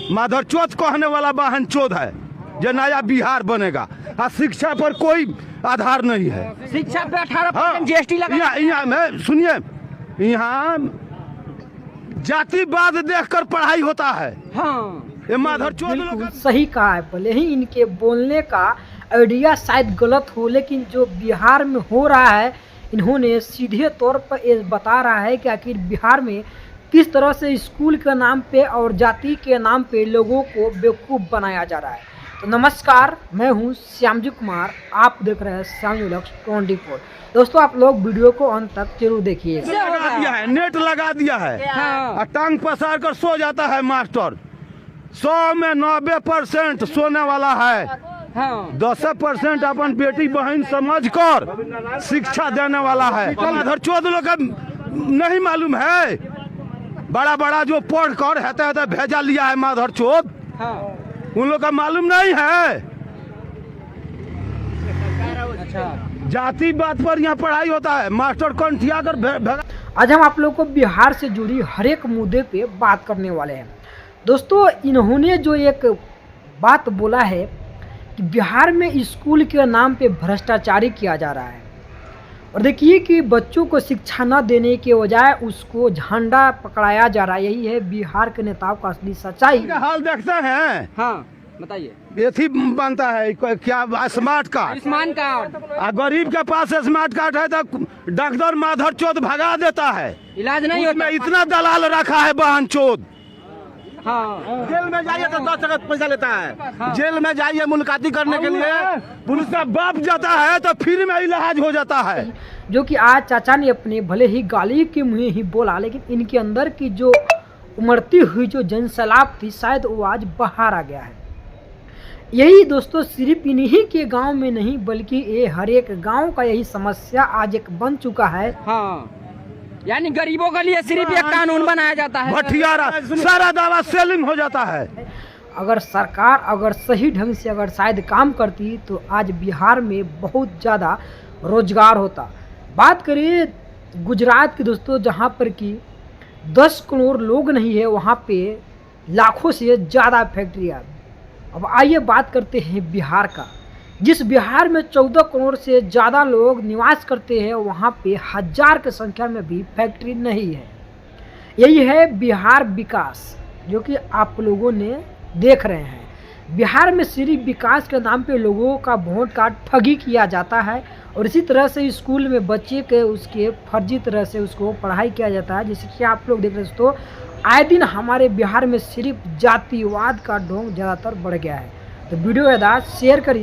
माधरचोद कहने वाला वाहन चोद है जो नया बिहार बनेगा। और शिक्षा पर कोई आधार नहीं है। शिक्षा पे 18% जीएसटी लगा। यहाँ में सुनिए, यहाँ जातिवाद देखकर पढ़ाई होता है। हाँ, ये माधरचोद लोग बिल्कुल सही कहा है। भले ही इनके बोलने का आइडिया शायद गलत हो, लेकिन जो बिहार में हो रहा है, इन्होंने सीधे तौर पर ये बता रहा है कि आखिर बिहार में किस तरह से स्कूल के नाम पे और जाति के नाम पे लोगों को बेवकूफ़ बनाया जा रहा है। तो नमस्कार, मैं हूं श्यामजी कुमार, आप देख रहे हैं श्यामजी व्लॉग्स 24। दोस्तों, आप लोग वीडियो को अंत तक जरूर देखिए। लगा दिया है, नेट लगा दिया है। हाँ। और टांग पसार कर सो जाता है मास्टर। 100 में 90% सोने वाला है। हाँ। 10% अपन बेटी बहन समझ कर शिक्षा देने वाला है। माधरचोद लोग का नहीं मालूम है। बड़ा बड़ा जो पढ़ कर हेते भेजा लिया है माधरचोद, हाँ। उन लोग का मालूम नहीं है। अच्छा, जाति बात पर यहाँ पढ़ाई होता है। मास्टर कंठिया कर भेजा। आज हम आप लोग को बिहार से जुड़ी हर एक मुद्दे पे बात करने वाले हैं। दोस्तों, इन्होंने जो एक बात बोला है कि बिहार में स्कूल के नाम पे भ्रष्टाचारी किया जा रहा है, और देखिए कि बच्चों को शिक्षा न देने के बजाय उसको झंडा पकड़ाया जा रहा है। यही है बिहार के नेताओं का असली सच्चाई। का हाल देखते हैं। हाँ, बताइए। ये थी बनता है क्या स्मार्ट कार्ड। आयुष्मान कार्ड, गरीब के पास स्मार्ट कार्ड है तो डॉक्टर माधरचोद भगा देता है। इलाज नहीं होता। उसमें इतना दलाल रखा है बहन चोद। हाँ। जेल में जाइए तो 10 टका पैसा लेता है। जेल में जाइए मुलाकाती करने के लिए, पुलिस का बाप जाता है तो फ्री में इलाज हो जाता है। जो कि आज चाचा ने अपने भले ही गाली के मुँह ही बोला, लेकिन इनके अंदर की जो उमड़ती हुई जो जनसैलाब थी, शायद वो आज बाहर आ गया है। यही दोस्तों सिर्फ इन्हीं के गांव में नहीं, बल्कि ये हर एक गांव का यही समस्या आज एक बन चुका है। हाँ, यानी गरीबों के लिए सिर्फ एक कानून बनाया जाता है। भटियारा सारा दवा सेलिंग हो जाता है। अगर सरकार अगर सही ढंग से अगर शायद काम करती तो आज बिहार में बहुत ज़्यादा रोजगार होता। बात करिए गुजरात की दोस्तों, जहाँ पर कि 10 करोड़ लोग नहीं है, वहाँ पे लाखों से ज़्यादा फैक्ट्रियाँ। अब आइए बात करते हैं बिहार का। जिस बिहार में 14 करोड़ से ज़्यादा लोग निवास करते हैं, वहाँ पे 1000 की संख्या में भी फैक्ट्री नहीं है। यही है बिहार विकास, जो कि आप लोगों ने देख रहे हैं। बिहार में सिर्फ विकास के नाम पे लोगों का वोट का ठगी किया जाता है, और इसी तरह से स्कूल में बच्चे के उसके फर्जी तरह से उसको पढ़ाई किया जाता है। जैसे कि आप लोग देख रहे हैं दोस्तों, आए दिन हमारे बिहार में सिर्फ जातिवाद का ढोंग ज़्यादातर बढ़ गया है। तो वीडियो यदा शेयर करिए।